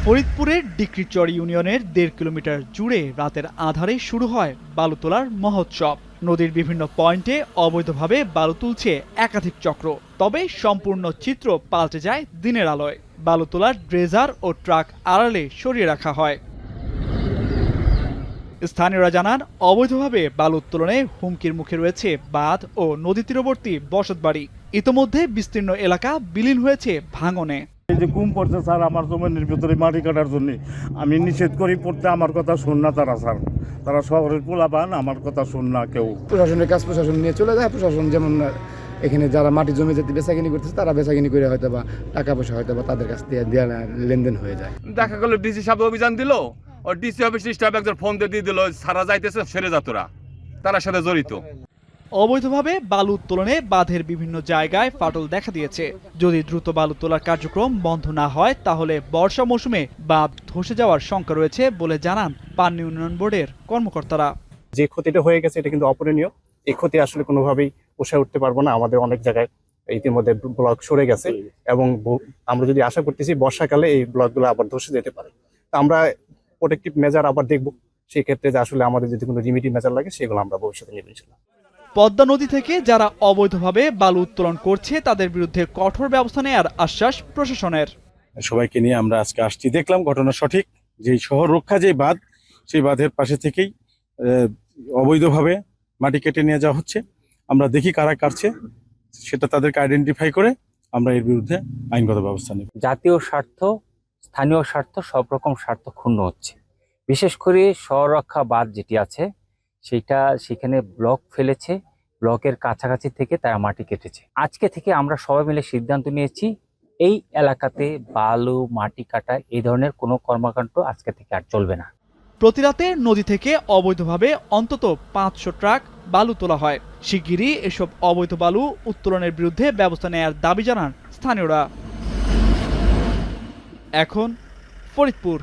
ফরিদপুরের ডিক্রিচর ইউনিয়নের ১.৫ কিলোমিটার জুড়ে রাতের আঁধারে শুরু হয় বালু তোলার মহোৎসব। নদীর বিভিন্ন পয়েন্টে অবৈধভাবে বালু তুলছে একাধিক চক্র। তবে সম্পূর্ণ চিত্র পাল্টে যায় দিনের আলোয়। বালু তোলার ড্রেজার ও ট্রাক আড়ালে সরিয়ে রাখা হয়। স্থানীয়রা জানান, অবৈধভাবে বালু উত্তোলনে হুমকির মুখে রয়েছে বাঁধ ও নদী তীরবর্তী বসতবাড়ি। ইতোমধ্যে বিস্তীর্ণ এলাকা বিলীন হয়েছে ভাঙনে। এই যে কুম পড়ছে স্যার আমার জমির ভিতরে মাটি কাটার জন্য, আমি নিষেধ করি পড়তে, আমার কথা শুন না তারা স্যার। তারা শহরের পোলাপান, আমার কথা শুন না কেউ। প্রশাসনের কাজ প্রশাসন নিয়ে চলে যায়। প্রশাসন যেমন এখানে যারা মাটি জমি যেতে বেচাকিনি করতেছে তারা বেচাকিনি করে হয়তো বা টাকা পয়সা হয়তো বা তাদের কাছ থেকে লেনদেন হয়ে যায়। দেখা গেল ডিসি সাহেব অভিযান দিল, ও ডিসি অফিস স্টাফ একজন ফোন দিয়ে দিল, সারা যাইতেছে সেরে যাতরা তারা সাথে জড়িত। অবৈধভাবে বালু উত্তোলনে বাঁধের বিভিন্ন জায়গায় ফাটল দেখা দিয়েছে। যদি দ্রুত বালু তোলার কার্যক্রম বন্ধ না হয় তাহলে বর্ষা মৌসুমে বাঁধ ধসে যাওয়ার শঙ্কা রয়েছে বলে জানান পানি উন্নয়ন বোর্ডের কর্মকর্তারা। যে ক্ষতিটা হয়ে গেছে এটা কিন্তু অপূরণীয়। এই ক্ষতি আসলে কোনোভাবেই পোষায় উঠতে পারবো না। আমাদের অনেক জায়গায় ইতিমধ্যে ব্লক সরে গেছে এবং আমরা যদি আশা করতেছি বর্ষাকালে এই ব্লকগুলো আবার ধসে যেতে পারে। আমরা প্রোটেক্টিভ মেজার আবার দেখবো, সেই ক্ষেত্রে যে আসলে আমাদের যদি কোনো রিমিডি মেজার লাগে সেগুলো আমরা ভবিষ্যতে নেব ইনশাআল্লাহ। পদ্মা নদী থেকে যারা অবৈধভাবে বালু উত্তোলন করছে তাদের বিরুদ্ধে কঠোর ব্যবস্থা নেওয়ার আশ্বাস প্রশাসনের। সবাইকে নিয়ে আমরা আজকে আসছি, দেখলাম ঘটনা সঠিক। যে শহর রক্ষা যে বাঁধ, সেই বাঁধের পাশে থেকেই অবৈধভাবে মাটি কেটে নিয়ে যাওয়া হচ্ছে। আমরা দেখি কারা কাটছে, সেটা তাদেরকে আইডেন্টিফাই করে আমরা এর বিরুদ্ধে আইনগত ব্যবস্থা নেব। জাতীয় স্বার্থ, স্থানীয় স্বার্থ, সব রকম স্বার্থ ক্ষুণ্ণ হচ্ছে। বিশেষ করে শহর রক্ষা বাঁধ যেটি আছে সেখানে ব্লক ফেলেছে, ব্লকের কাছাকাছি থেকে তারা মাটি কেটেছে। আজকে থেকে আমরা সবাই মিলে সিদ্ধান্ত নিয়েছি এই এলাকাতে বালু মাটি কাটা এই ধরনের কোনো কর্মকাণ্ড আজকে থেকে আর চলবে না। প্রতিরাতে নদী থেকে অবৈধভাবে অন্তত ৫০০ ট্রাক বালু তোলা হয়। শিগগিরই এসব অবৈধ বালু উত্তোলনের বিরুদ্ধে ব্যবস্থা নেওয়ার দাবি জানান স্থানীয়রা। এখন ফরিদপুর।